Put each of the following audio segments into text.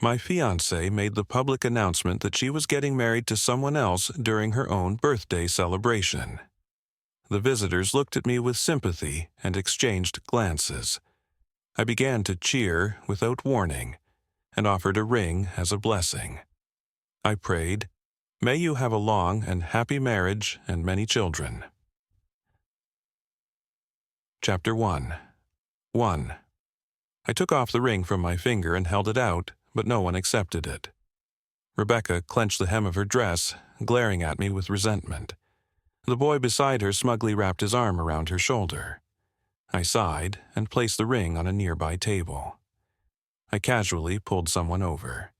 My fiancée made the public announcement that she was getting married to someone else during her own birthday celebration. The visitors looked at me with sympathy and exchanged glances. I began to cheer without warning and offered a ring as a blessing. I prayed, "May you have a long and happy marriage and many children." Chapter 1. 1. I took off the ring from my finger and held it out, but no one accepted it. Rebecca clenched the hem of her dress, glaring at me with resentment. The boy beside her smugly wrapped his arm around her shoulder. I sighed and placed the ring on a nearby table. I casually pulled someone over.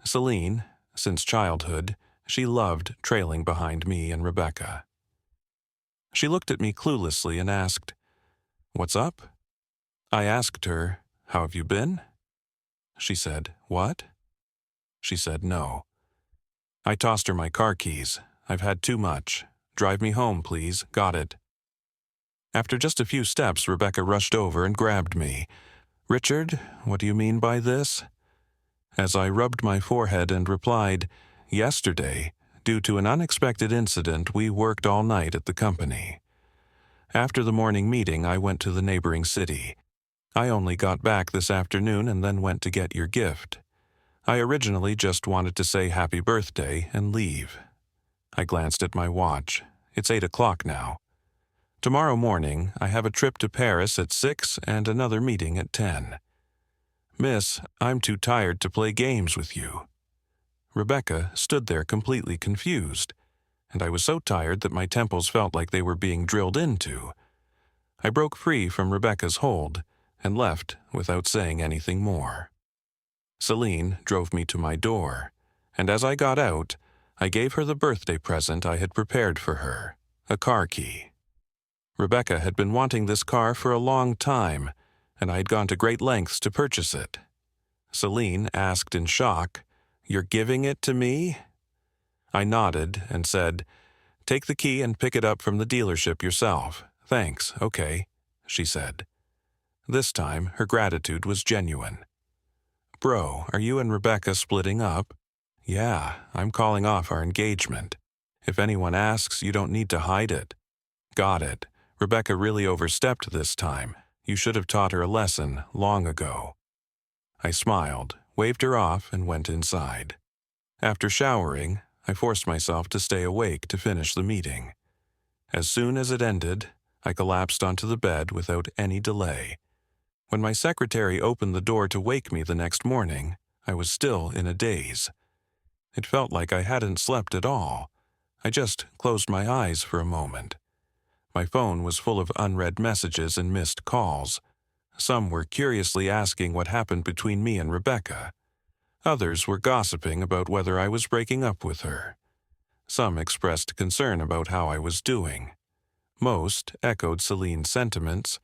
Celine, since childhood, she loved trailing behind me and Rebecca. She looked at me cluelessly and asked, "What's up?" I asked her, "How have you been?" She said, "What?" She said, "No." I tossed her my car keys. "I've had too much. Drive me home, please. Got it." After just a few steps, Rebecca rushed over and grabbed me. "Richard, what do you mean by this?" As I rubbed my forehead and replied, "Yesterday, due to an unexpected incident, we worked all night at the company. After the morning meeting, I went to the neighboring city. I only got back this afternoon and then went to get your gift. I originally just wanted to say happy birthday and leave." I glanced at my watch. "It's 8 o'clock now. Tomorrow morning, I have a trip to Paris at 6 and another meeting at 10. Miss, I'm too tired to play games with you." Rebecca stood there completely confused, and I was so tired that my temples felt like they were being drilled into. I broke free from Rebecca's hold and left without saying anything more. Celine drove me to my door, and as I got out, I gave her the birthday present I had prepared for her, a car key. Rebecca had been wanting this car for a long time, and I had gone to great lengths to purchase it. Celine asked in shock, "You're giving it to me?" I nodded and said, "Take the key and pick it up from the dealership yourself. Thanks, okay," she said. This time, her gratitude was genuine. "Bro, are you and Rebecca splitting up?" "Yeah, I'm calling off our engagement. If anyone asks, you don't need to hide it." "Got it. Rebecca really overstepped this time. You should have taught her a lesson long ago." I smiled, waved her off, and went inside. After showering, I forced myself to stay awake to finish the meeting. As soon as it ended, I collapsed onto the bed without any delay. When my secretary opened the door to wake me the next morning, I was still in a daze. It felt like I hadn't slept at all. I just closed my eyes for a moment. My phone was full of unread messages and missed calls. Some were curiously asking what happened between me and Rebecca. Others were gossiping about whether I was breaking up with her. Some expressed concern about how I was doing. Most echoed Celine's sentiments,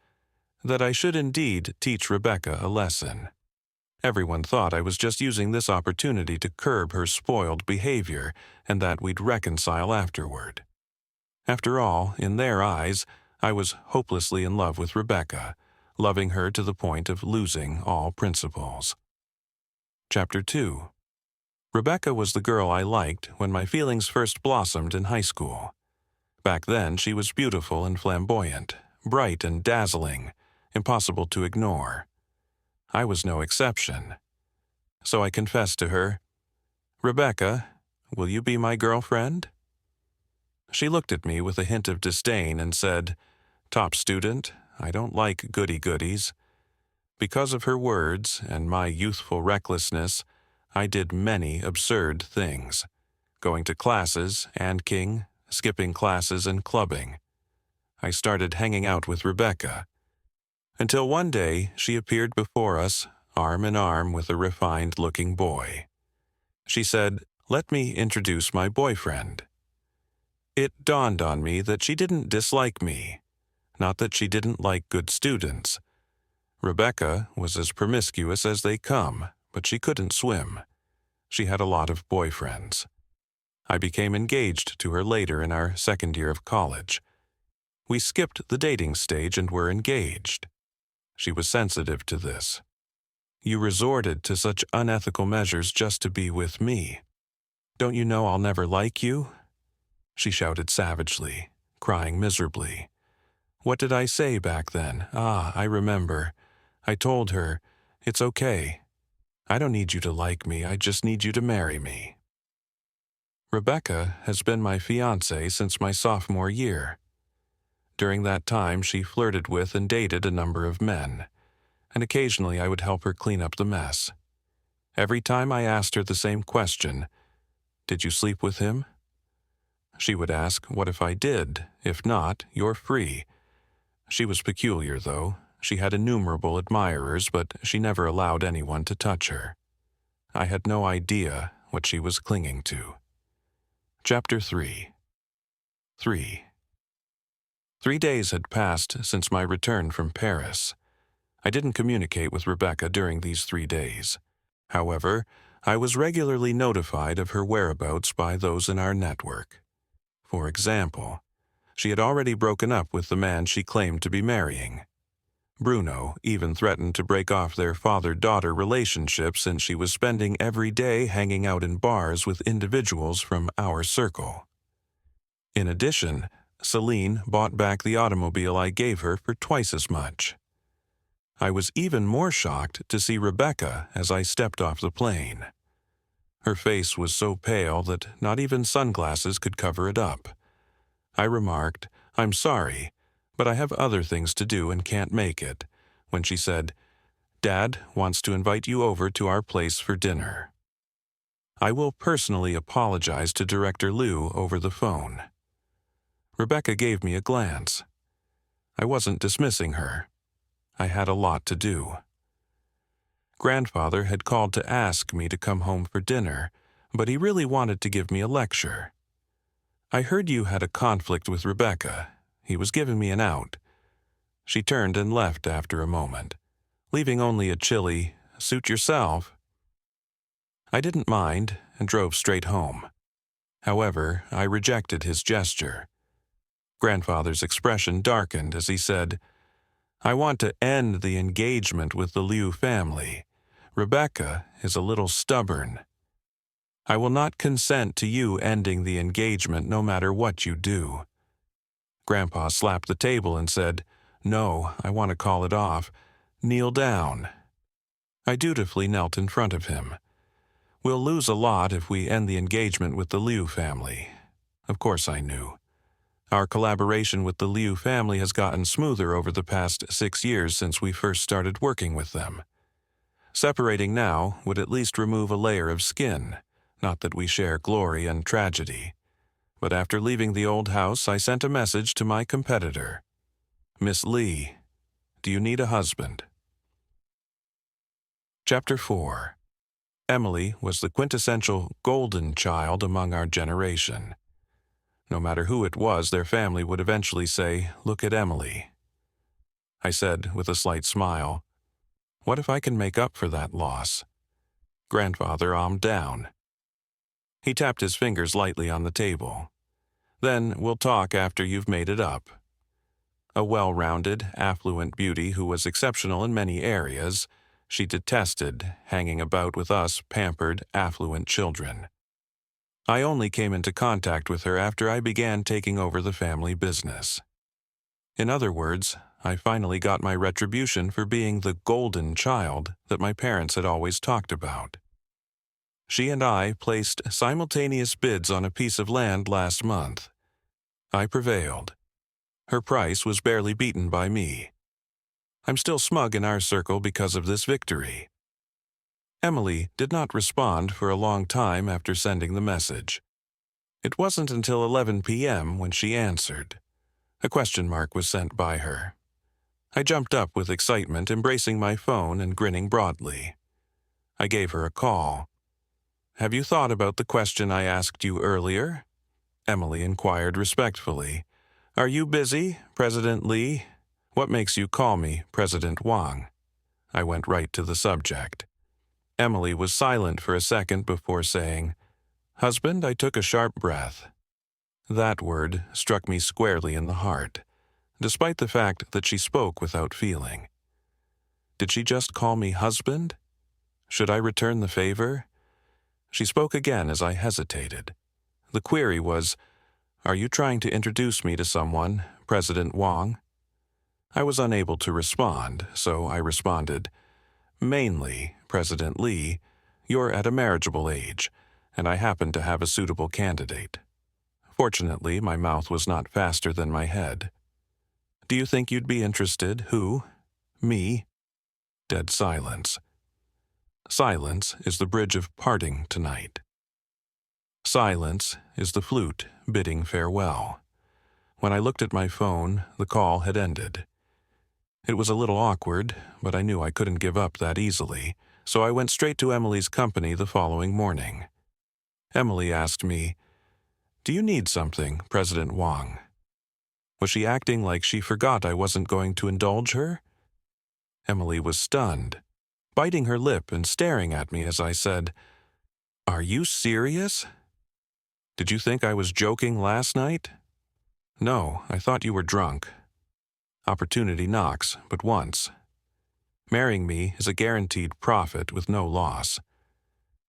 that I should indeed teach Rebecca a lesson. Everyone thought I was just using this opportunity to curb her spoiled behavior and that we'd reconcile afterward. After all, in their eyes, I was hopelessly in love with Rebecca, loving her to the point of losing all principles. Chapter 2. Rebecca was the girl I liked when my feelings first blossomed in high school. Back then, she was beautiful and flamboyant, bright and dazzling, impossible to ignore. I was no exception. So I confessed to her, "Rebecca, will you be my girlfriend?" She looked at me with a hint of disdain and said, "Top student, I don't like goody-goodies." Because of her words and my youthful recklessness, I did many absurd things, going to classes, king, skipping classes, and clubbing. I started hanging out with Rebecca, until one day she appeared before us, arm in arm with a refined-looking boy. She said, "Let me introduce my boyfriend." It dawned on me that she didn't dislike me, not that she didn't like good students. Rebecca was as promiscuous as they come, but she couldn't swim. She had a lot of boyfriends. I became engaged to her later in our second year of college. We skipped the dating stage and were engaged. She was sensitive to this. You resorted to such unethical measures just to be with me. Don't you know I'll never like you?" She shouted savagely, crying miserably. What did I say back then? I remember. I told her, "It's okay. I don't need you to like me, I just need you to marry me." Rebecca has been my fiancée since my sophomore year. During that time, she flirted with and dated a number of men, and occasionally I would help her clean up the mess. Every time I asked her the same question, "Did you sleep with him?" She would ask, "What if I did? If not, you're free." She was peculiar, though. She had innumerable admirers, but she never allowed anyone to touch her. I had no idea what she was clinging to. Chapter 3. 3. 3 days had passed since my return from Paris. I didn't communicate with Rebecca during these 3 days. However, I was regularly notified of her whereabouts by those in our network. For example, she had already broken up with the man she claimed to be marrying. Bruno even threatened to break off their father-daughter relationship since she was spending every day hanging out in bars with individuals from our circle. In addition, Celine bought back the automobile I gave her for twice as much. I was even more shocked to see Rebecca as I stepped off the plane. Her face was so pale that not even sunglasses could cover it up. I remarked, "I'm sorry, but I have other things to do and can't make it," when she said, "Dad wants to invite you over to our place for dinner. I will personally apologize to Director Liu over the phone." Rebecca gave me a glance. I wasn't dismissing her. I had a lot to do. Grandfather had called to ask me to come home for dinner, but he really wanted to give me a lecture. "I heard you had a conflict with Rebecca." He was giving me an out. She turned and left after a moment, leaving only a chilly, "Suit yourself." I didn't mind and drove straight home. However, I rejected his gesture. Grandfather's expression darkened as he said, "I want to end the engagement with the Liu family. Rebecca is a little stubborn. I will not consent to you ending the engagement no matter what you do." Grandpa slapped the table and said, "No, I want to call it off. Kneel down." I dutifully knelt in front of him. "We'll lose a lot if we end the engagement with the Liu family." Of course I knew. Our collaboration with the Liu family has gotten smoother over the past 6 years since we first started working with them. Separating now would at least remove a layer of skin, not that we share glory and tragedy. But after leaving the old house, I sent a message to my competitor. "Miss Lee, do you need a husband?" Chapter 4. Emily was the quintessential golden child among our generation. No matter who it was, their family would eventually say, "Look at Emily." I said with a slight smile, "What if I can make up for that loss?" Grandfather calmed down. He tapped his fingers lightly on the table. "Then we'll talk after you've made it up." A well-rounded, affluent beauty who was exceptional in many areas, she detested hanging about with us pampered, affluent children. I only came into contact with her after I began taking over the family business. In other words, I finally got my retribution for being the golden child that my parents had always talked about. She and I placed simultaneous bids on a piece of land last month. I prevailed. Her price was barely beaten by me. I'm still smug in our circle because of this victory. Emily did not respond for a long time after sending the message. It wasn't until 11 p.m. when she answered. A question mark was sent by her. I jumped up with excitement, embracing my phone and grinning broadly. I gave her a call. "Have you thought about the question I asked you earlier?" Emily inquired respectfully. "Are you busy, President Lee? What makes you call me President Wang?" I went right to the subject. Emily was silent for a second before saying, "Husband," I took a sharp breath. That word struck me squarely in the heart, despite the fact that she spoke without feeling. Did she just call me husband? Should I return the favor? She spoke again as I hesitated. The query was, "Are you trying to introduce me to someone, President Wang?" I was unable to respond, so I responded, "Mainly, President Li, you're at a marriageable age, and I happen to have a suitable candidate." Fortunately, my mouth was not faster than my head. "Do you think you'd be interested? Who? Me?" Dead silence. Silence is the bridge of parting tonight. Silence is the flute bidding farewell. When I looked at my phone, the call had ended. It was a little awkward, but I knew I couldn't give up that easily, so I went straight to Emily's company the following morning. Emily asked me, "Do you need something, President Wang?" Was she acting like she forgot I wasn't going to indulge her? Emily was stunned, biting her lip and staring at me as I said, "Are you serious? Did you think I was joking last night?" "No, I thought you were drunk." Opportunity knocks but once. Marrying me is a guaranteed profit with no loss.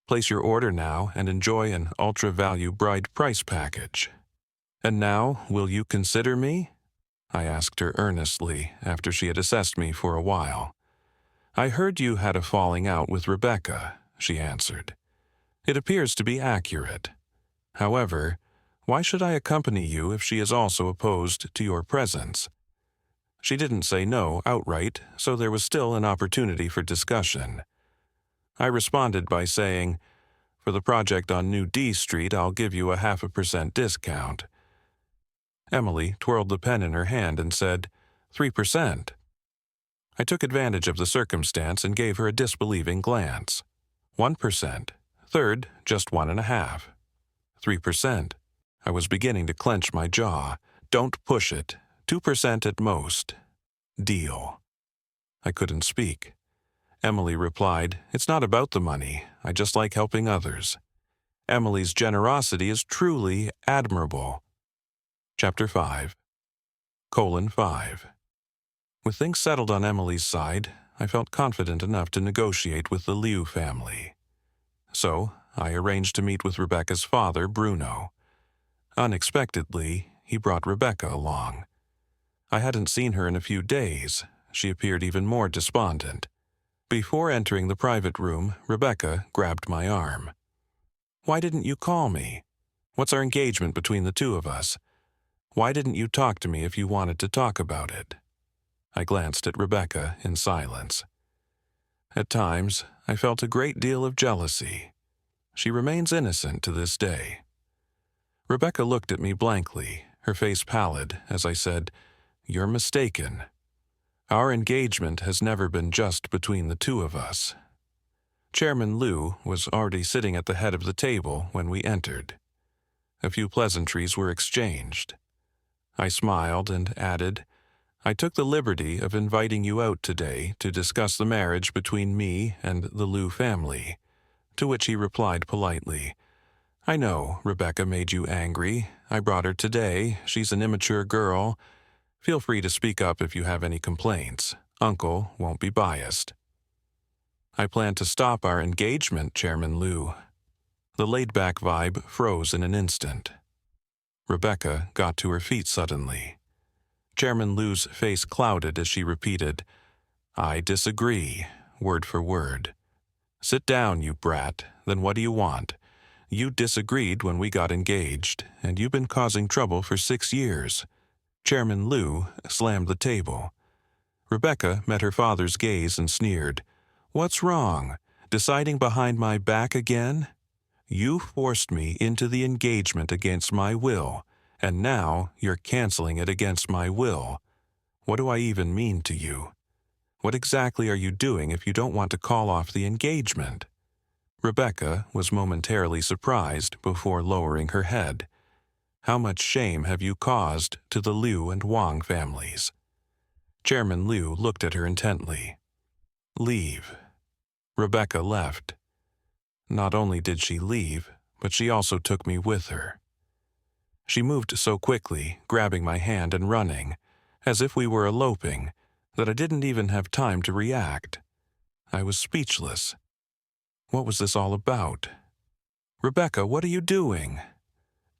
Place your order now and enjoy an ultra-value bride price package. "And now, will you consider me?" I asked her earnestly after she had assessed me for a while. "I heard you had a falling out with Rebecca," she answered. "It appears to be accurate. However, why should I accompany you if she is also opposed to your presence?" She didn't say no outright, so there was still an opportunity for discussion. I responded by saying, "For the project on New D Street, I'll give you a 0.5% discount." Emily twirled the pen in her hand and said, 3%. I took advantage of the circumstance and gave her a disbelieving glance. 1%. Third, just 1.5. 3%. I was beginning to clench my jaw. Don't push it. 2% at most. Deal. I couldn't speak. Emily replied, "It's not about the money. I just like helping others." Emily's generosity is truly admirable. Chapter 5. 5. With things settled on Emily's side, I felt confident enough to negotiate with the Liu family. So, I arranged to meet with Rebecca's father, Bruno. Unexpectedly, he brought Rebecca along. I hadn't seen her in a few days. She appeared even more despondent. Before entering the private room, Rebecca grabbed my arm. "Why didn't you call me? What's our engagement between the two of us? Why didn't you talk to me if you wanted to talk about it?" I glanced at Rebecca in silence. At times, I felt a great deal of jealousy. She remains innocent to this day. Rebecca looked at me blankly, her face pallid, as I said, "You're mistaken. Our engagement has never been just between the two of us." Chairman Liu was already sitting at the head of the table when we entered. A few pleasantries were exchanged. I smiled and added, "I took the liberty of inviting you out today to discuss the marriage between me and the Liu family," to which he replied politely, "I know Rebecca made you angry. I brought her today. She's an immature girl. Feel free to speak up if you have any complaints. Uncle won't be biased." "I plan to stop our engagement, Chairman Liu." The laid-back vibe froze in an instant. Rebecca got to her feet suddenly. Chairman Liu's face clouded as she repeated, "I disagree, word for word." "Sit down, you brat. Then what do you want? You disagreed when we got engaged, and you've been causing trouble for 6 years. Chairman Liu slammed the table. Rebecca met her father's gaze and sneered. "What's wrong? Deciding behind my back again? You forced me into the engagement against my will, and now you're canceling it against my will. What do I even mean to you? What exactly are you doing if you don't want to call off the engagement?" Rebecca was momentarily surprised before lowering her head. "How much shame have you caused to the Liu and Wang families?" Chairman Liu looked at her intently. "Leave." Rebecca left. Not only did she leave, but she also took me with her. She moved so quickly, grabbing my hand and running, as if we were eloping, that I didn't even have time to react. I was speechless. What was this all about? "Rebecca, what are you doing?"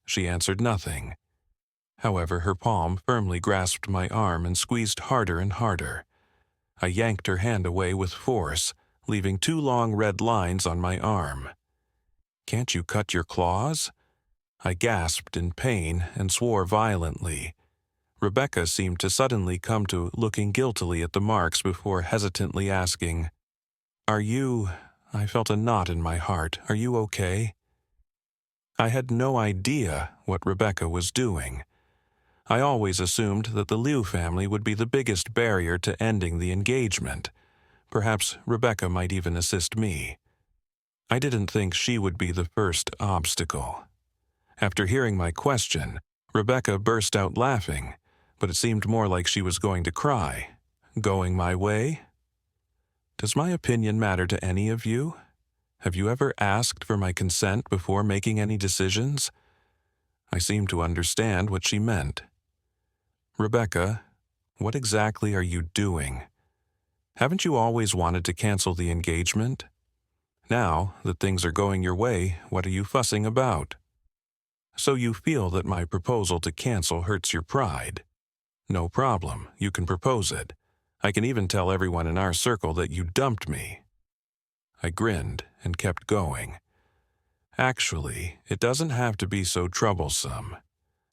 She answered nothing. However, her palm firmly grasped my arm and squeezed harder and harder. I yanked her hand away with force, leaving 2 long red lines on my arm. "Can't you cut your claws?" I gasped in pain and swore violently. Rebecca seemed to suddenly come to looking guiltily at the marks before hesitantly asking, "Are you—" I felt a knot in my heart. "Are you okay?" I had no idea what Rebecca was doing. I always assumed that the Liu family would be the biggest barrier to ending the engagement. Perhaps Rebecca might even assist me. I didn't think she would be the first obstacle. After hearing my question, Rebecca burst out laughing, but it seemed more like she was going to cry. "Going my way? Does my opinion matter to any of you? Have you ever asked for my consent before making any decisions?" I seemed to understand what she meant. "Rebecca, what exactly are you doing? Haven't you always wanted to cancel the engagement? Now that things are going your way, what are you fussing about? So you feel that my proposal to cancel hurts your pride? No problem, you can propose it. I can even tell everyone in our circle that you dumped me." I grinned and kept going. "Actually, it doesn't have to be so troublesome.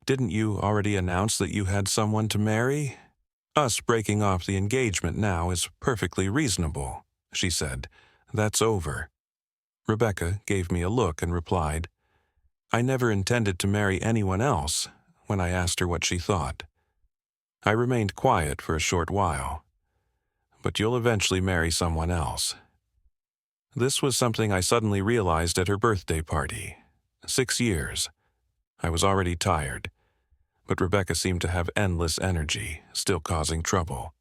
Didn't you already announce that you had someone to marry? Us breaking off the engagement now is perfectly reasonable," she said. "That's over." Rebecca gave me a look and replied, "I never intended to marry anyone else," when I asked her what she thought. I remained quiet for a short while. "But you'll eventually marry someone else." This was something I suddenly realized at her birthday party. 6 years. I was already tired, but Rebecca seemed to have endless energy, still causing trouble.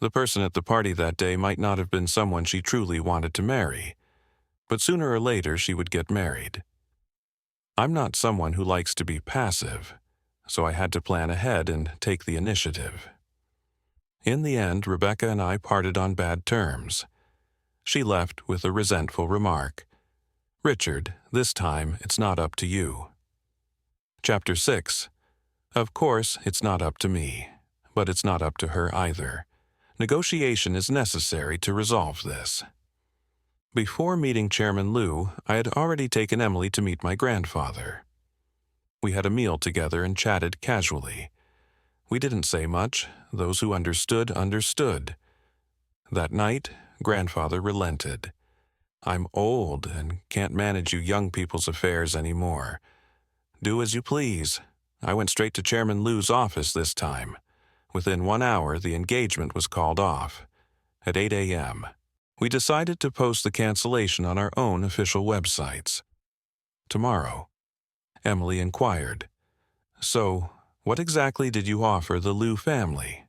The person at the party that day might not have been someone she truly wanted to marry, but sooner or later she would get married. I'm not someone who likes to be passive, so I had to plan ahead and take the initiative. In the end, Rebecca and I parted on bad terms. She left with a resentful remark, "Richard, this time it's not up to you." Chapter 6. Of course, it's not up to me, but it's not up to her either. Negotiation is necessary to resolve this. Before meeting Chairman Liu, I had already taken Emily to meet my grandfather. We had a meal together and chatted casually. We didn't say much. Those who understood, understood. That night, Grandfather relented. "I'm old and can't manage you young people's affairs anymore. Do as you please." I went straight to Chairman Liu's office this time. Within 1 hour, the engagement was called off. At 8 a.m., we decided to post the cancellation on our own official websites. "Tomorrow," Emily inquired. "So, what exactly did you offer the Liu family?"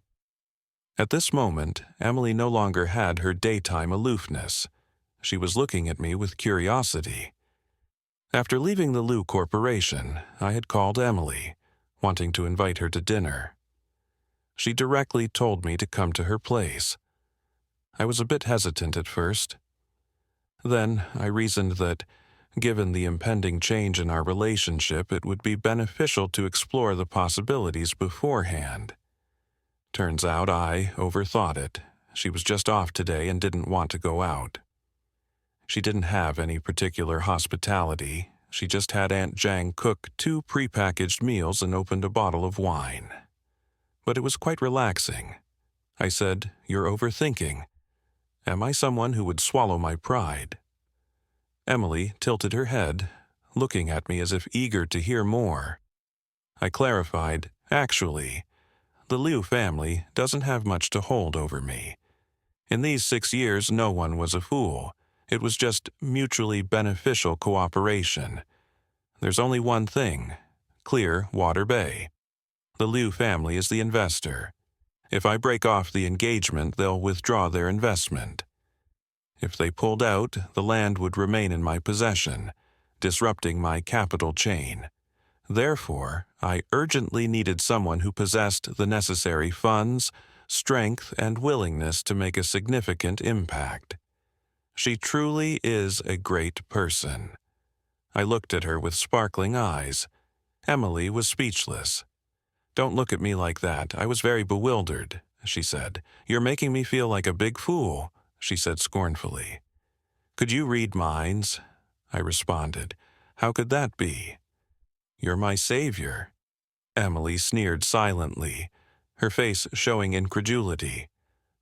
At this moment, Emily no longer had her daytime aloofness. She was looking at me with curiosity. After leaving the Liu Corporation, I had called Emily, wanting to invite her to dinner. She directly told me to come to her place. I was a bit hesitant at first. Then I reasoned that, given the impending change in our relationship, it would be beneficial to explore the possibilities beforehand. Turns out I overthought it. She was just off today and didn't want to go out. She didn't have any particular hospitality. She just had Aunt Jang cook 2 prepackaged meals and opened a bottle of wine. But it was quite relaxing. I said, "You're overthinking. Am I someone who would swallow my pride?" Emily tilted her head, looking at me as if eager to hear more. I clarified, "Actually, the Liu family doesn't have much to hold over me. In these 6 years, no one was a fool. It was just mutually beneficial cooperation. There's only one thing: Clear Water Bay. The Liu family is the investor. If I break off the engagement, they'll withdraw their investment. If they pulled out, the land would remain in my possession, disrupting my capital chain. Therefore, I urgently needed someone who possessed the necessary funds, strength, and willingness to make a significant impact." She truly is a great person." I looked at her with sparkling eyes. Emily was speechless. "Don't look at me like that. I was very bewildered," she said. "You're making me feel like a big fool," she said scornfully. "Could you read minds?" I responded. "How could that be?" "You're my savior." Emily sneered silently, her face showing incredulity.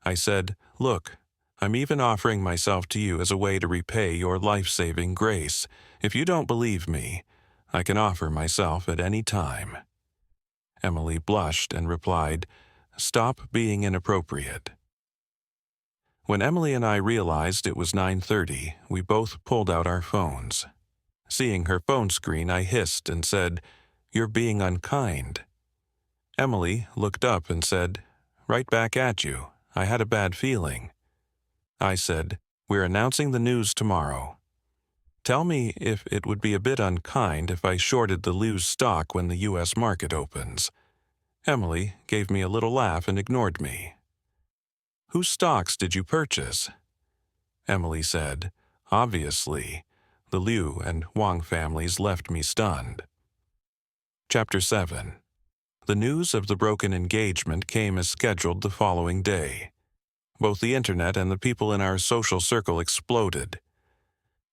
I said, "Look, I'm even offering myself to you as a way to repay your life-saving grace. If you don't believe me, I can offer myself at any time." Emily blushed and replied, "Stop being inappropriate." When Emily and I realized it was 9:30, we both pulled out our phones. Seeing her phone screen, I hissed and said, "You're being unkind." Emily looked up and said, "Right back at you. I had a bad feeling." I said, "We're announcing the news tomorrow. Tell me if it would be a bit unkind if I shorted the Liu's stock when the U.S. market opens." Emily gave me a little laugh and ignored me. "Whose stocks did you purchase?" Emily said, "Obviously." The Liu and Wang families left me stunned. Chapter 7. The news of the broken engagement came as scheduled the following day. Both the internet and the people in our social circle exploded.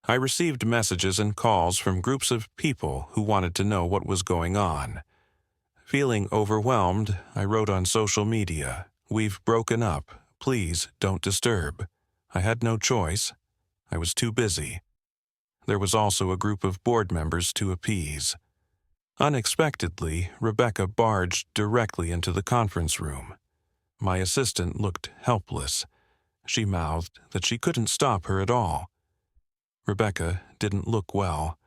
I received messages and calls from groups of people who wanted to know what was going on. Feeling overwhelmed, I wrote on social media, "We've broken up. Please don't disturb." I had no choice. I was too busy. There was also a group of board members to appease. Unexpectedly, Rebecca barged directly into the conference room. My assistant looked helpless. She mouthed that she couldn't stop her at all. Rebecca didn't look well.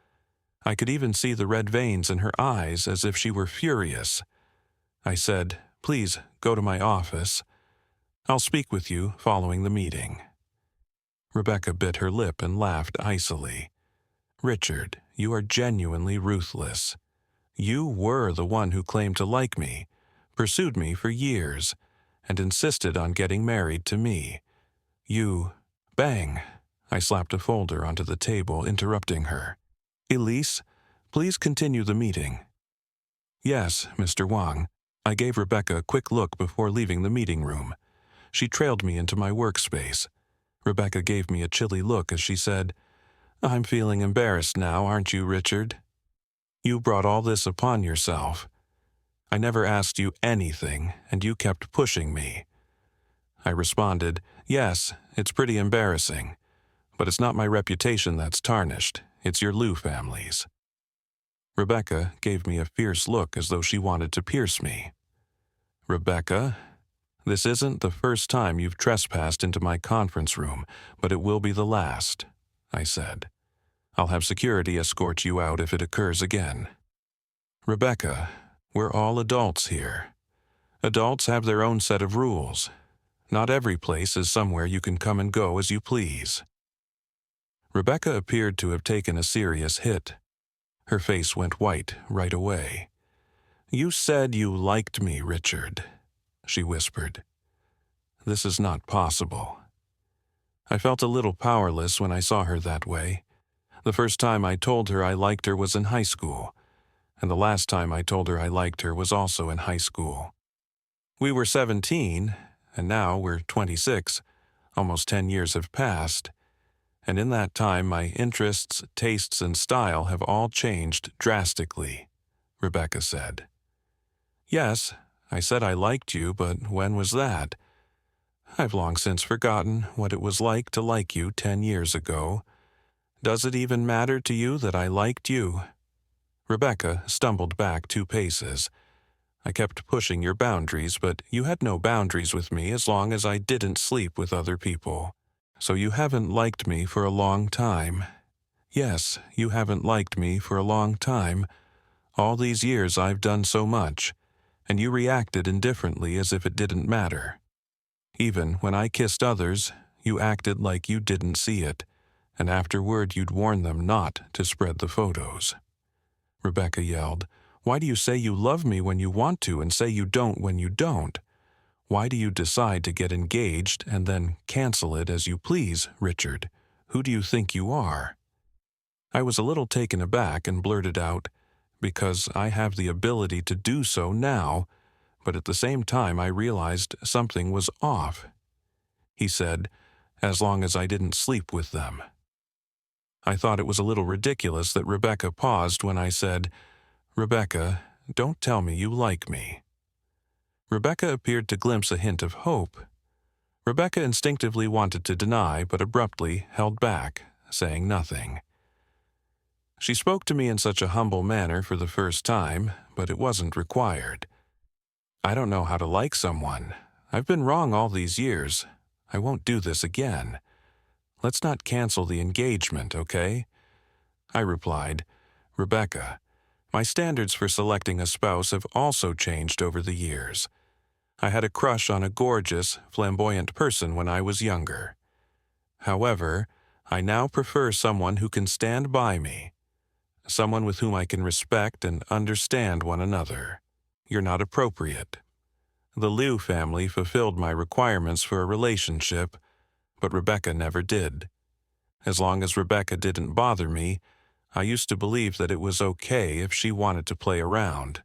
I could even see the red veins in her eyes as if she were furious. I said, "Please go to my office. I'll speak with you following the meeting." Rebecca bit her lip and laughed icily. "Richard, you are genuinely ruthless. You were the one who claimed to like me, pursued me for years, and insisted on getting married to me. You—" Bang! I slapped a folder onto the table, interrupting her. "Elise, please continue the meeting." "Yes, Mr. Wang." I gave Rebecca a quick look before leaving the meeting room. She trailed me into my workspace. Rebecca gave me a chilly look as she said, "I'm feeling embarrassed now, aren't you, Richard? You brought all this upon yourself. I never asked you anything, and you kept pushing me." I responded, "Yes, it's pretty embarrassing. But it's not my reputation that's tarnished. It's your Liu family's." Rebecca gave me a fierce look as though she wanted to pierce me. "Rebecca, this isn't the first time you've trespassed into my conference room, but it will be the last," I said. "I'll have security escort you out if it occurs again." "Rebecca, we're all adults here. Adults have their own set of rules. Not every place is somewhere you can come and go as you please." Rebecca appeared to have taken a serious hit. Her face went white right away. "You said you liked me, Richard," she whispered. "This is not possible." I felt a little powerless when I saw her that way. The first time I told her I liked her was in high school, and the last time I told her I liked her was also in high school. We were 17, and now we're 26. Almost 10 years have passed. And in that time, my interests, tastes, and style have all changed drastically," Rebecca said. "Yes, I said I liked you, but when was that? I've long since forgotten what it was like to like you 10 years ago. Does it even matter to you that I liked you?" Rebecca stumbled back 2 paces. "I kept pushing your boundaries, but you had no boundaries with me as long as I didn't sleep with other people. So you haven't liked me for a long time. Yes, you haven't liked me for a long time. All these years I've done so much, and you reacted indifferently as if it didn't matter. Even when I kissed others, you acted like you didn't see it, and afterward you'd warn them not to spread the photos." Rebecca yelled, "Why do you say you love me when you want to and say you don't when you don't? Why do you decide to get engaged and then cancel it as you please, Richard? Who do you think you are?" I was a little taken aback and blurted out, "Because I have the ability to do so now," but at the same time I realized something was off. He said, "As long as I didn't sleep with them." I thought it was a little ridiculous that Rebecca paused when I said, "Rebecca, don't tell me you like me." Rebecca appeared to glimpse a hint of hope. Rebecca instinctively wanted to deny, but abruptly held back, saying nothing. She spoke to me in such a humble manner for the first time, but it wasn't required. "I don't know how to like someone. I've been wrong all these years. I won't do this again. Let's not cancel the engagement, okay?" I replied, "Rebecca, my standards for selecting a spouse have also changed over the years. I had a crush on a gorgeous, flamboyant person when I was younger. However, I now prefer someone who can stand by me, someone with whom I can respect and understand one another. You're not appropriate." The Liu family fulfilled my requirements for a relationship, but Rebecca never did. As long as Rebecca didn't bother me, I used to believe that it was okay if she wanted to play around.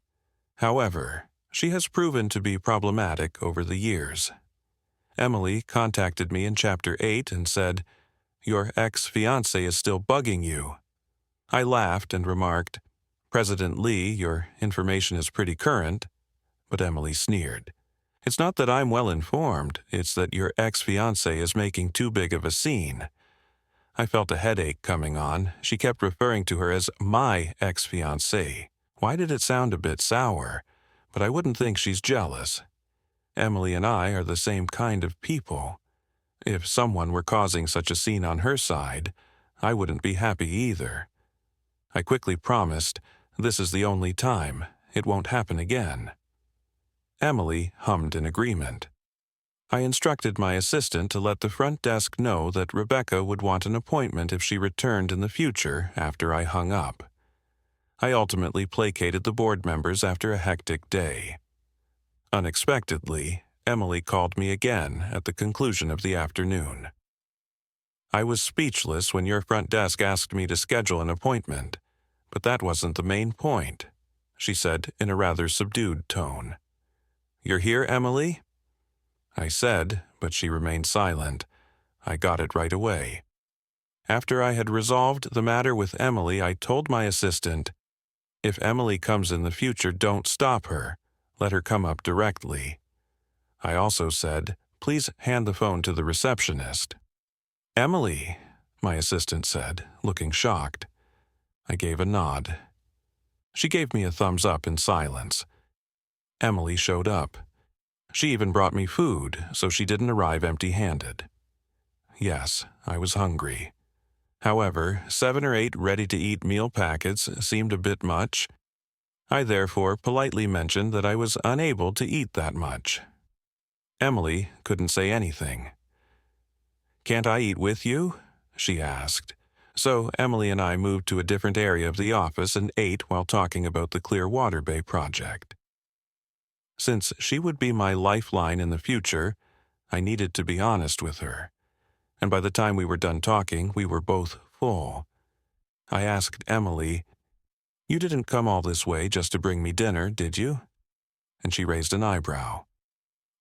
However, she has proven to be problematic over the years. Emily contacted me in Chapter 8 and said, "Your ex-fiancé is still bugging you." I laughed and remarked, "President Lee, your information is pretty current," but Emily sneered. "It's not that I'm well informed, it's that your ex-fiancé is making too big of a scene." I felt a headache coming on. She kept referring to her as my ex-fiancé. Why did it sound a bit sour? But I wouldn't think she's jealous. Emily and I are the same kind of people. If someone were causing such a scene on her side, I wouldn't be happy either. I quickly promised, "This is the only time. It won't happen again." Emily hummed in agreement. I instructed my assistant to let the front desk know that Rebecca would want an appointment if she returned in the future after I hung up. I ultimately placated the board members after a hectic day. Unexpectedly, Emily called me again at the conclusion of the afternoon. "I was speechless when your front desk asked me to schedule an appointment, but that wasn't the main point," she said in a rather subdued tone. "You're here, Emily?" I said, but she remained silent. I got it right away. After I had resolved the matter with Emily, I told my assistant, "If Emily comes in the future, don't stop her. Let her come up directly." I also said, "Please hand the phone to the receptionist." "Emily," my assistant said, looking shocked. I gave a nod. She gave me a thumbs up in silence. Emily showed up. She even brought me food, so she didn't arrive empty-handed. Yes, I was hungry. However, 7 or 8 ready-to-eat meal packets seemed a bit much. I therefore politely mentioned that I was unable to eat that much. Emily couldn't say anything. "Can't I eat with you?" she asked. So Emily and I moved to a different area of the office and ate while talking about the Clearwater Bay project. Since she would be my lifeline in the future, I needed to be honest with her. And by the time we were done talking, we were both full. I asked Emily, "You didn't come all this way just to bring me dinner, did you?" And she raised an eyebrow.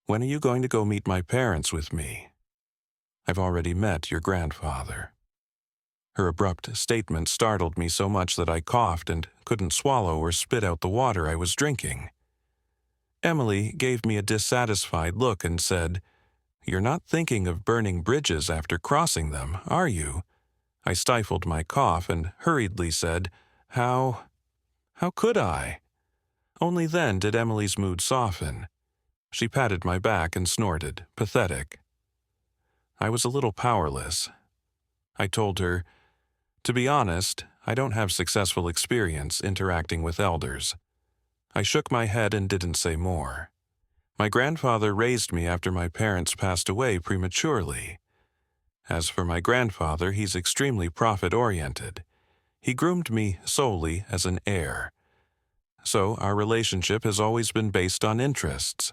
"When are you going to go meet my parents with me?" "I've already met your grandfather." Her abrupt statement startled me so much that I coughed and couldn't swallow or spit out the water I was drinking. Emily gave me a dissatisfied look and said, "You're not thinking of burning bridges after crossing them, are you?" I stifled my cough and hurriedly said, How could I?" Only then did Emily's mood soften. She patted my back and snorted, pathetic. I was a little powerless. I told her, "To be honest, I don't have successful experience interacting with elders." I shook my head and didn't say more. My grandfather raised me after my parents passed away prematurely. As for my grandfather, he's extremely profit-oriented. He groomed me solely as an heir. So our relationship has always been based on interests.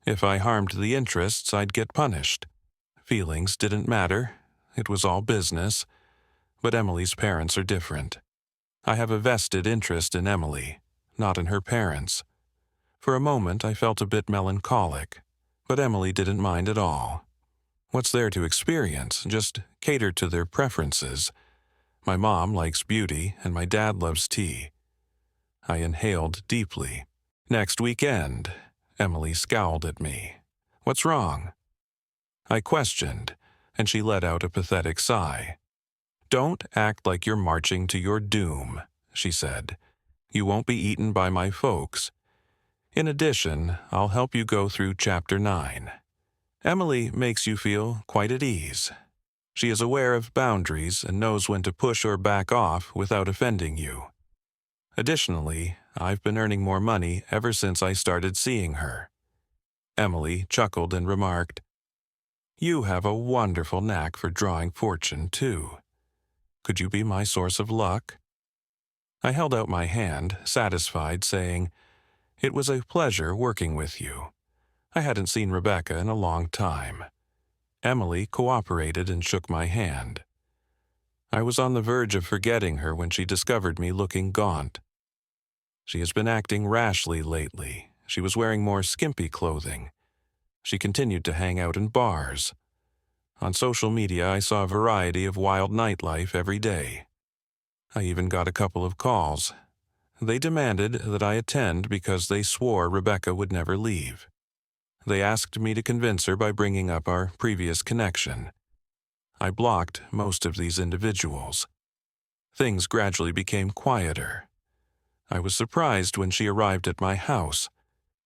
If I harmed the interests, I'd get punished. Feelings didn't matter. It was all business. But Emily's parents are different. I have a vested interest in Emily, not in her parents. For a moment I felt a bit melancholic, but Emily didn't mind at all. What's there to experience? Just cater to their preferences. My mom likes beauty, and my dad loves tea. I inhaled deeply. Next weekend, Emily scowled at me. What's wrong? I questioned, and she let out a pathetic sigh. Don't act like you're marching to your doom, she said. You won't be eaten by my folks. In addition, I'll help you go through Chapter 9. Emily makes you feel quite at ease. She is aware of boundaries and knows when to push or back off without offending you. Additionally, I've been earning more money ever since I started seeing her. Emily chuckled and remarked, You have a wonderful knack for drawing fortune, too. Could you be my source of luck? I held out my hand, satisfied, saying, It was a pleasure working with you. I hadn't seen Rebecca in a long time. Emily cooperated and shook my hand. I was on the verge of forgetting her when she discovered me looking gaunt. She has been acting rashly lately. She was wearing more skimpy clothing. She continued to hang out in bars. On social media, I saw a variety of wild nightlife every day. I even got a couple of calls. They demanded that I attend because they swore Rebecca would never leave. They asked me to convince her by bringing up our previous connection. I blocked most of these individuals. Things gradually became quieter. I was surprised when she arrived at my house.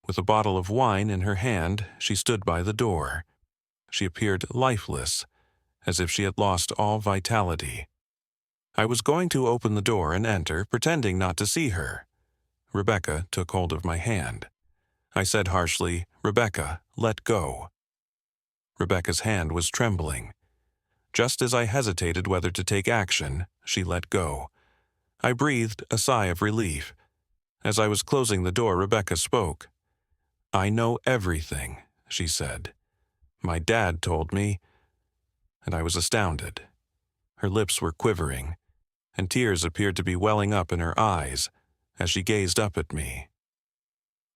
With a bottle of wine in her hand, she stood by the door. She appeared lifeless, as if she had lost all vitality. I was going to open the door and enter, pretending not to see her. Rebecca took hold of my hand. I said harshly, Rebecca, let go. Rebecca's hand was trembling. Just as I hesitated whether to take action, she let go. I breathed a sigh of relief. As I was closing the door, Rebecca spoke. I know everything, she said. My dad told me, and I was astounded. Her lips were quivering, and tears appeared to be welling up in her eyes as she gazed up at me.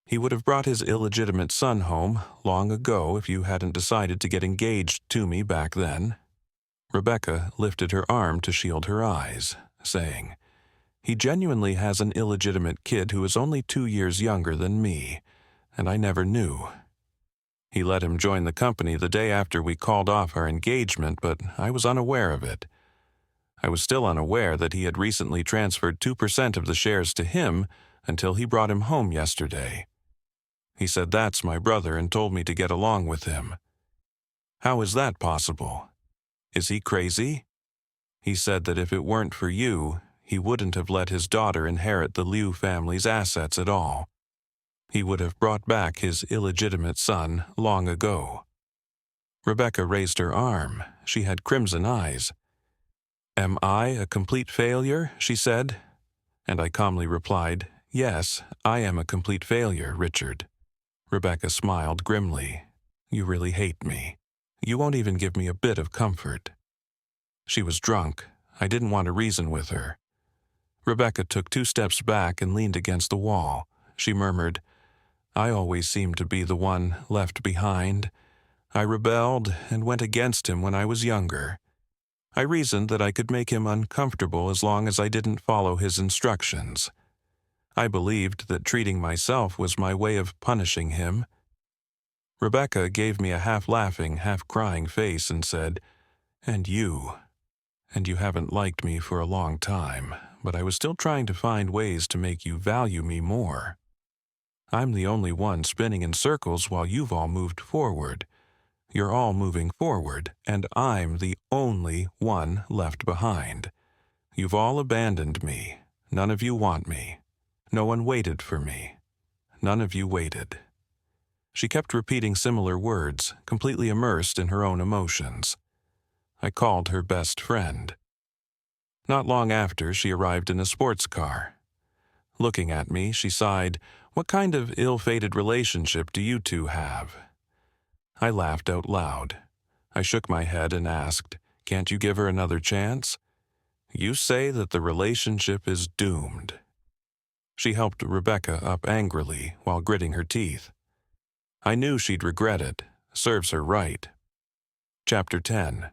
He would have brought his illegitimate son home long ago if you hadn't decided to get engaged to me back then. Rebecca lifted her arm to shield her eyes, saying, He genuinely has an illegitimate kid who is only 2 years younger than me, and I never knew. He let him join the company the day after we called off our engagement, but I was unaware of it. I was still unaware that he had recently transferred 2% of the shares to him until he brought him home yesterday. He said that's my brother and told me to get along with him. How is that possible? Is he crazy? He said that if it weren't for you, he wouldn't have let his daughter inherit the Liu family's assets at all. He would have brought back his illegitimate son long ago. Rebecca raised her arm. She had crimson eyes. Am I a complete failure? She said. And I calmly replied, Yes, I am a complete failure, Richard. Rebecca smiled grimly. You really hate me. You won't even give me a bit of comfort. She was drunk. I didn't want to reason with her. Rebecca took 2 steps back and leaned against the wall. She murmured, I always seemed to be the one left behind. I rebelled and went against him when I was younger. I reasoned that I could make him uncomfortable as long as I didn't follow his instructions. I believed that treating myself was my way of punishing him. Rebecca gave me a half-laughing, half-crying face and said, And you haven't liked me for a long time, but I was still trying to find ways to make you value me more. I'm the only one spinning in circles while you've all moved forward. You're all moving forward, and I'm the only one left behind. You've all abandoned me. None of you want me. No one waited for me. None of you waited. She kept repeating similar words, completely immersed in her own emotions. I called her best friend. Not long after, she arrived in a sports car. Looking at me, she sighed, What kind of ill-fated relationship do you two have? I laughed out loud. I shook my head and asked, Can't you give her another chance? You say that the relationship is doomed." She helped Rebecca up angrily while gritting her teeth. I knew she'd regret it. Serves her right. Chapter 10.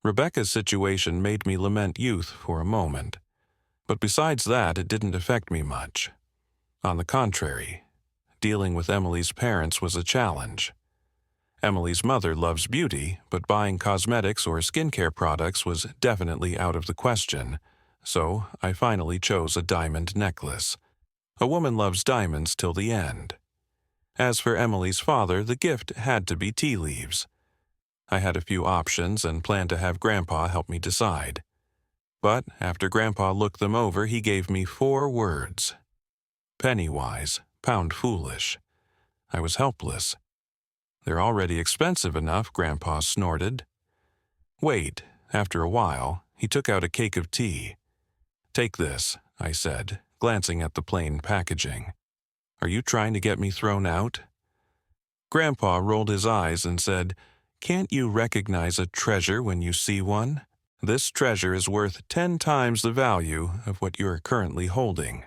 Rebecca's situation made me lament youth for a moment. But besides that, it didn't affect me much. On the contrary, dealing with Emily's parents was a challenge. Emily's mother loves beauty, but buying cosmetics or skincare products was definitely out of the question, so I finally chose a diamond necklace. A woman loves diamonds till the end. As for Emily's father, the gift had to be tea leaves. I had a few options and planned to have Grandpa help me decide. But after Grandpa looked them over, he gave me 4 words. Penny wise, pound foolish. I was helpless. "They're already expensive enough," Grandpa snorted. Wait, after a while, he took out a cake of tea. "Take this," I said, glancing at the plain packaging. "Are you trying to get me thrown out?" Grandpa rolled his eyes and said, "Can't you recognize a treasure when you see one? This treasure is worth 10 times the value of what you're currently holding."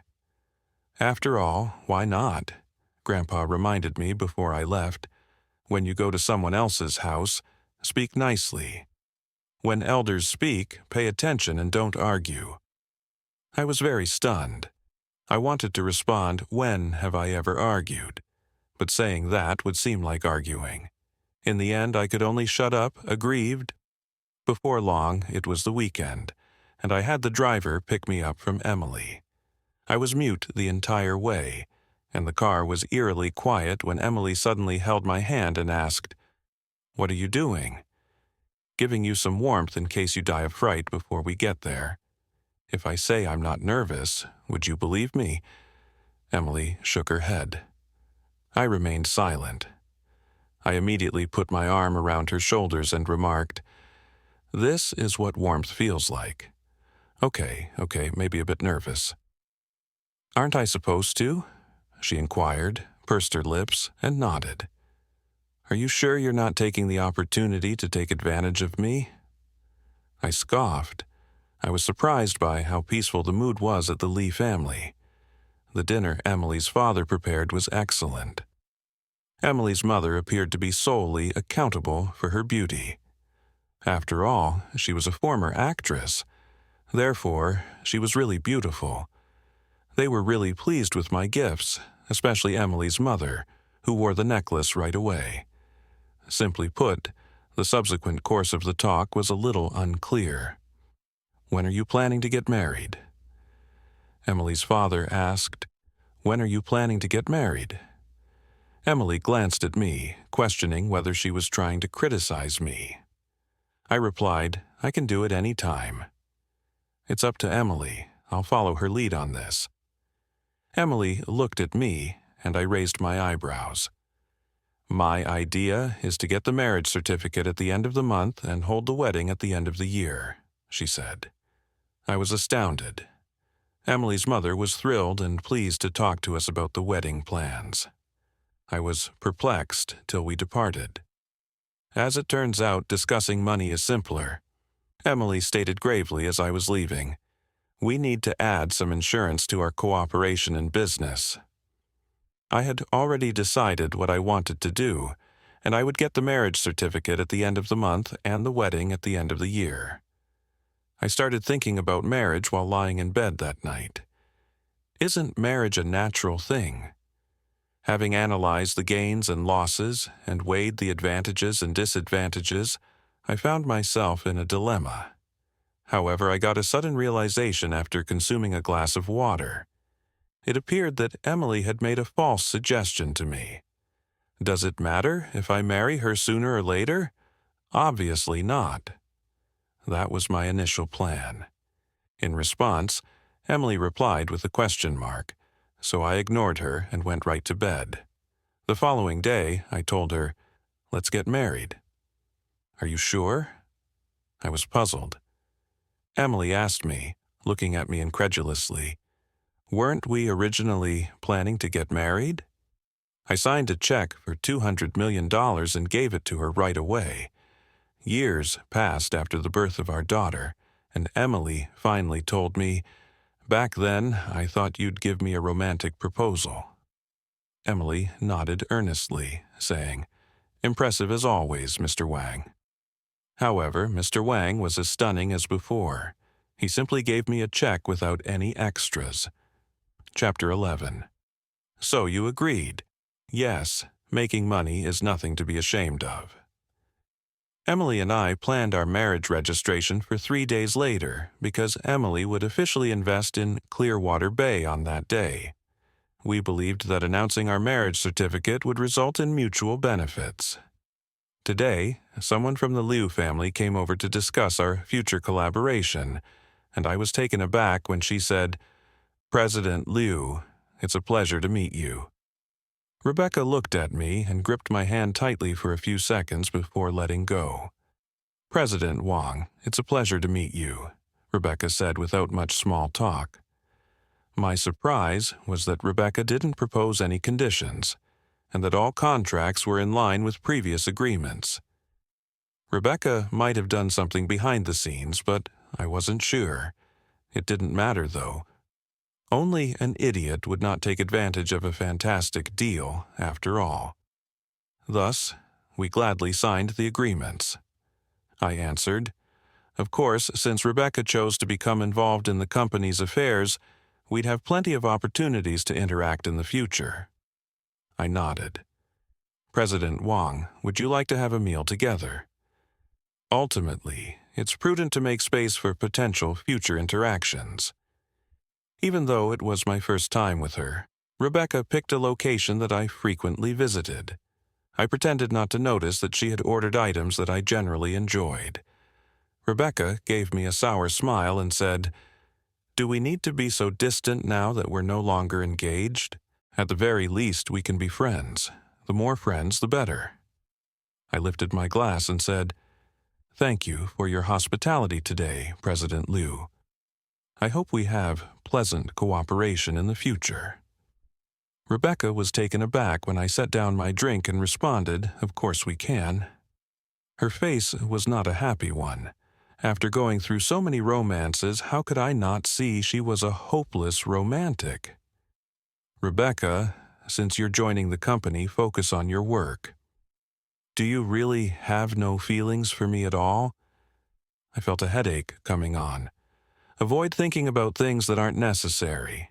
"After all, why not?" Grandpa reminded me before I left. "When you go to someone else's house, speak nicely. When elders speak, pay attention and don't argue." I was very stunned. I wanted to respond, "When have I ever argued?" But saying that would seem like arguing. In the end, I could only shut up, aggrieved. Before long, it was the weekend, and I had the driver pick me up from Emily. I was mute the entire way, and the car was eerily quiet when Emily suddenly held my hand and asked, "What are you doing?" "Giving you some warmth in case you die of fright before we get there." "If I say I'm not nervous, would you believe me?" Emily shook her head. I remained silent. I immediately put my arm around her shoulders and remarked, "This is what warmth feels like. Okay, maybe a bit nervous." "Aren't I supposed to?" she inquired, pursed her lips, and nodded. "Are you sure you're not taking the opportunity to take advantage of me?" I scoffed. I was surprised by how peaceful the mood was at the Lee family. The dinner Emily's father prepared was excellent. Emily's mother appeared to be solely accountable for her beauty. After all, she was a former actress. Therefore, she was really beautiful. They were really pleased with my gifts, especially Emily's mother, who wore the necklace right away. Simply put, the subsequent course of the talk was a little unclear. "When are you planning to get married?" Emily's father asked, "When are you planning to get married?" Emily glanced at me, questioning whether she was trying to criticize me. I replied, "I can do it any time." "It's up to Emily. I'll follow her lead on this." Emily looked at me, and I raised my eyebrows. "My idea is to get the marriage certificate at the end of the month and hold the wedding at the end of the year," she said. I was astounded. Emily's mother was thrilled and pleased to talk to us about the wedding plans. I was perplexed till we departed. As it turns out, discussing money is simpler. Emily stated gravely as I was leaving, "We need to add some insurance to our cooperation in business." I had already decided what I wanted to do, and I would get the marriage certificate at the end of the month and the wedding at the end of the year. I started thinking about marriage while lying in bed that night. Isn't marriage a natural thing? Having analyzed the gains and losses and weighed the advantages and disadvantages, I found myself in a dilemma. However, I got a sudden realization after consuming a glass of water. It appeared that Emily had made a false suggestion to me. Does it matter if I marry her sooner or later? Obviously not. That was my initial plan. In response, Emily replied with a question mark, so I ignored her and went right to bed. The following day, I told her, "Let's get married." "Are you sure?" I was puzzled. Emily asked me, looking at me incredulously, "Weren't we originally planning to get married?" I signed a check for $200 million and gave it to her right away. Years passed after the birth of our daughter, and Emily finally told me, "Back then, I thought you'd give me a romantic proposal." Emily nodded earnestly, saying, "Impressive as always, Mr. Wang." However, Mr. Wang was as stunning as before. He simply gave me a check without any extras. Chapter 11. So you agreed. Yes, making money is nothing to be ashamed of. Emily and I planned our marriage registration for 3 days later because Emily would officially invest in Clearwater Bay on that day. We believed that announcing our marriage certificate would result in mutual benefits. Today, someone from the Liu family came over to discuss our future collaboration, and I was taken aback when she said, "President Liu, it's a pleasure to meet you." Rebecca looked at me and gripped my hand tightly for a few seconds before letting go. "President Wang, it's a pleasure to meet you," Rebecca said without much small talk. My surprise was that Rebecca didn't propose any conditions, and that all contracts were in line with previous agreements. Rebecca might have done something behind the scenes, but I wasn't sure. It didn't matter, though. Only an idiot would not take advantage of a fantastic deal, after all. Thus, we gladly signed the agreements. I answered, "Of course, since Rebecca chose to become involved in the company's affairs, we'd have plenty of opportunities to interact in the future." I nodded. "President Wang, would you like to have a meal together?" Ultimately, it's prudent to make space for potential future interactions. Even though it was my first time with her, Rebecca picked a location that I frequently visited. I pretended not to notice that she had ordered items that I generally enjoyed. Rebecca gave me a sour smile and said, "Do we need to be so distant now that we're no longer engaged? At the very least, we can be friends. The more friends, the better." I lifted my glass and said, "Thank you for your hospitality today, President Liu. I hope we have pleasant cooperation in the future." Rebecca was taken aback when I set down my drink and responded, "Of course we can." Her face was not a happy one. After going through so many romances, how could I not see she was a hopeless romantic? "Rebecca, since you're joining the company, focus on your work. Do you really have no feelings for me at all?" I felt a headache coming on. Avoid thinking about things that aren't necessary.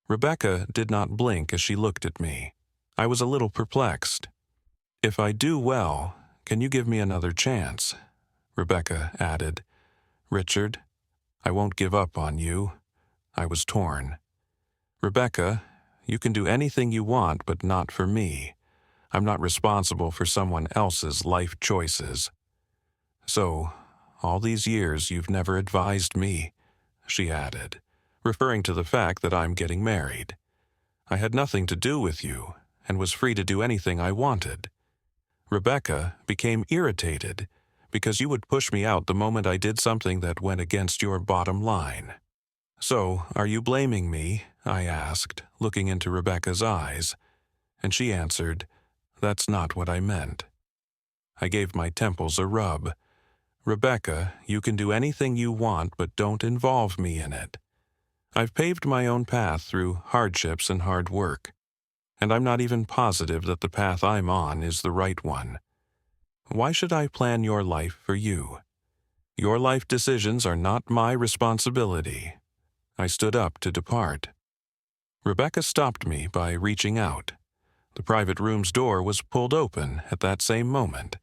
Rebecca did not blink as she looked at me. I was a little perplexed. "If I do well, can you give me another chance?" Rebecca added. "Richard, I won't give up on you." I was torn. "Rebecca, you can do anything you want, but not for me. I'm not responsible for someone else's life choices." "So, all these years you've never advised me," she added, referring to the fact that I'm getting married. "I had nothing to do with you, and was free to do anything I wanted. Rebecca became irritated because you would push me out the moment I did something that went against your bottom line." "So, are you blaming me?" I asked, looking into Rebecca's eyes, and she answered, "That's not what I meant." I gave my temples a rub. "Rebecca, you can do anything you want, but don't involve me in it. I've paved my own path through hardships and hard work, and I'm not even positive that the path I'm on is the right one. Why should I plan your life for you? Your life decisions are not my responsibility." I stood up to depart. Rebecca stopped me by reaching out. The private room's door was pulled open at that same moment.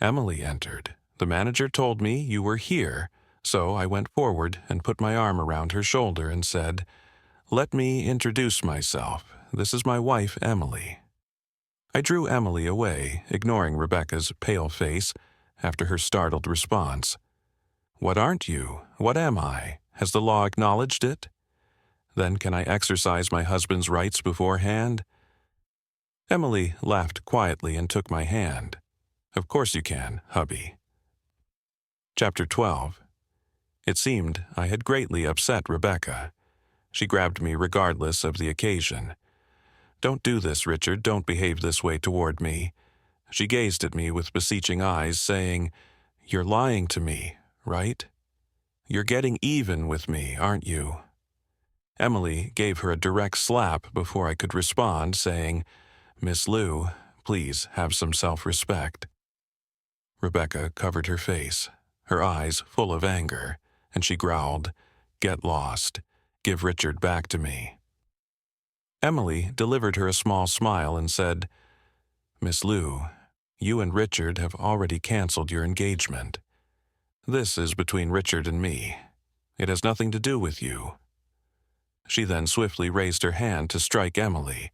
Emily entered. "The manager told me you were here, so I went forward and put my arm around her shoulder and said, 'Let me introduce myself. This is my wife, Emily.'" I drew Emily away, ignoring Rebecca's pale face after her startled response. "What aren't you? What am I? Has the law acknowledged it? Then can I exercise my husband's rights beforehand?" Emily laughed quietly and took my hand. "Of course you can, hubby." Chapter 12. It seemed I had greatly upset Rebecca. She grabbed me regardless of the occasion. "Don't do this, Richard. Don't behave this way toward me." She gazed at me with beseeching eyes, saying, You're lying to me, right? You're getting even with me, aren't you?" Emily gave her a direct slap before I could respond, saying, "Miss Liu, please have some self-respect." Rebecca covered her face, her eyes full of anger, and she growled, "Get lost. Give Richard back to me." Emily delivered her a small smile and said, "Miss Liu, you and Richard have already canceled your engagement. This is between Richard and me. It has nothing to do with you." She then swiftly raised her hand to strike Emily.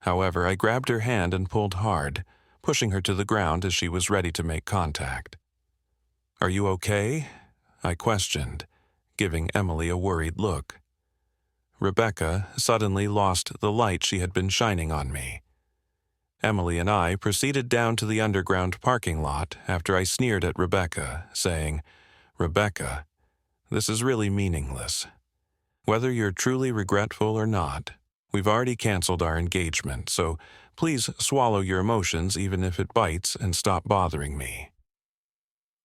However, I grabbed her hand and pulled hard, pushing her to the ground as she was ready to make contact. "Are you okay?" I questioned, giving Emily a worried look. Rebecca suddenly lost the light she had been shining on me. Emily and I proceeded down to the underground parking lot after I sneered at Rebecca, saying, "Rebecca, this is really meaningless. Whether you're truly regretful or not, we've already canceled our engagement, so please swallow your emotions even if it bites and stop bothering me."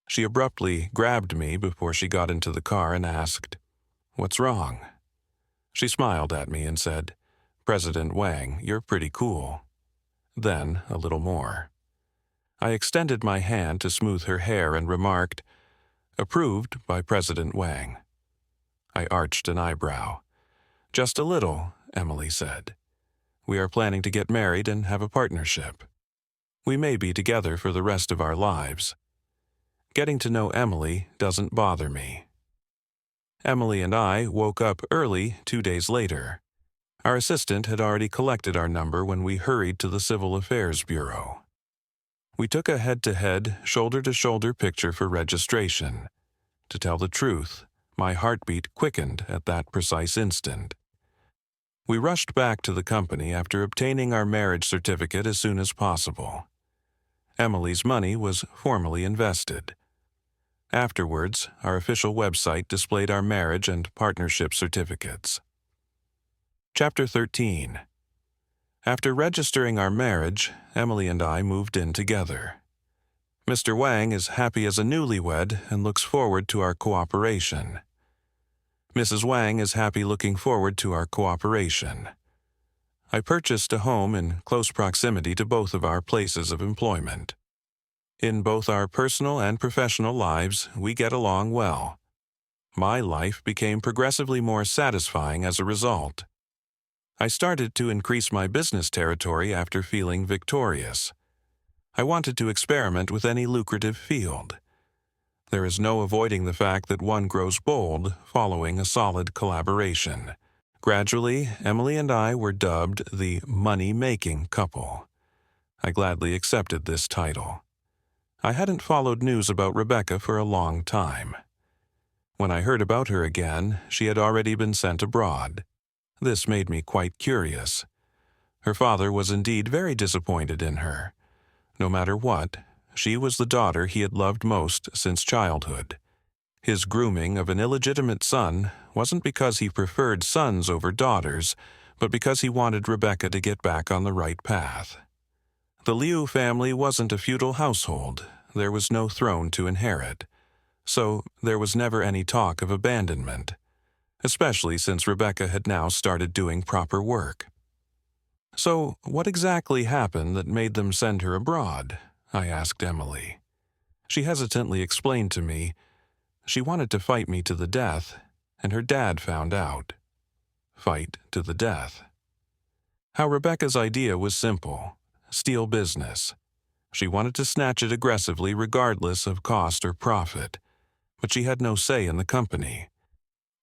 She abruptly grabbed me before she got into the car and asked, "What's wrong?" She smiled at me and said, "President Wang, you're pretty cool." Then a little more. I extended my hand to smooth her hair and remarked, "Approved by President Wang." I arched an eyebrow. "Just a little," Emily said. "We are planning to get married and have a partnership. We may be together for the rest of our lives. Getting to know Emily doesn't bother me." Emily and I woke up early 2 days later. Our assistant had already collected our number when we hurried to the Civil Affairs Bureau. We took a head-to-head, shoulder-to-shoulder picture for registration. To tell the truth, my heartbeat quickened at that precise instant. We rushed back to the company after obtaining our marriage certificate as soon as possible. Emily's money was formally invested. Afterwards, our official website displayed our marriage and partnership certificates. Chapter 13. After registering our marriage, Emily and I moved in together. Mr. Wang is happy as a newlywed and looks forward to our cooperation. Mrs. Wang is happy looking forward to our cooperation. I purchased a home in close proximity to both of our places of employment. In both our personal and professional lives, we get along well. My life became progressively more satisfying as a result. I started to increase my business territory after feeling victorious. I wanted to experiment with any lucrative field. There is no avoiding the fact that one grows bold following a solid collaboration. Gradually, Emily and I were dubbed the money-making couple. I gladly accepted this title. I hadn't followed news about Rebecca for a long time. When I heard about her again, she had already been sent abroad. This made me quite curious. Her father was indeed very disappointed in her. No matter what, she was the daughter he had loved most since childhood. His grooming of an illegitimate son wasn't because he preferred sons over daughters, but because he wanted Rebecca to get back on the right path. The Liu family wasn't a feudal household. There was no throne to inherit. So there was never any talk of abandonment, especially since Rebecca had now started doing proper work. "So what exactly happened that made them send her abroad?" I asked Emily. She hesitantly explained to me, "She wanted to fight me to the death, and her dad found out." Fight to the death. How Rebecca's idea was simple: steal business. She wanted to snatch it aggressively regardless of cost or profit, but she had no say in the company.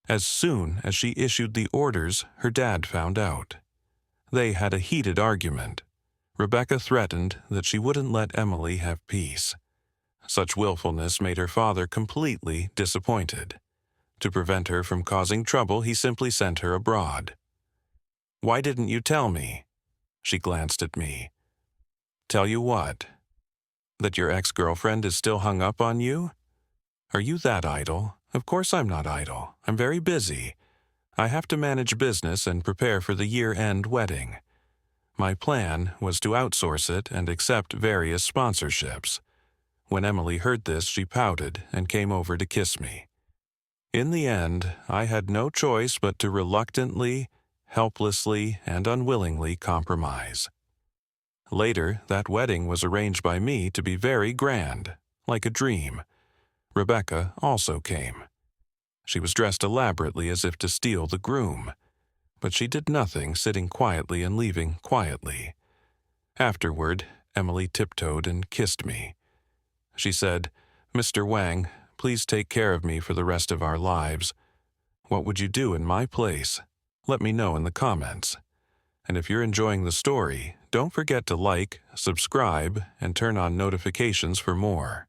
As soon as she issued the orders, her dad found out. They had a heated argument. Rebecca threatened that she wouldn't let Emily have peace. Such willfulness made her father completely disappointed. To prevent her from causing trouble, he simply sent her abroad. "Why didn't you tell me?" She glanced at me. "Tell you what? That your ex-girlfriend is still hung up on you? Are you that idle? Of course I'm not idle. I'm very busy. I have to manage business and prepare for the year-end wedding. My plan was to outsource it and accept various sponsorships. When Emily heard this, she pouted and came over to kiss me. In the end, I had no choice but to reluctantly, helplessly, and unwillingly compromise. Later, that wedding was arranged by me to be very grand, like a dream. Rebecca also came. She was dressed elaborately as if to steal the groom, but she did nothing, sitting quietly and leaving quietly. Afterward, Emily tiptoed and kissed me. She said, "Mr. Wang, please take care of me for the rest of our lives. What would you do in my place? Let me know in the comments. And if you're enjoying the story, don't forget to like, subscribe, and turn on notifications for more."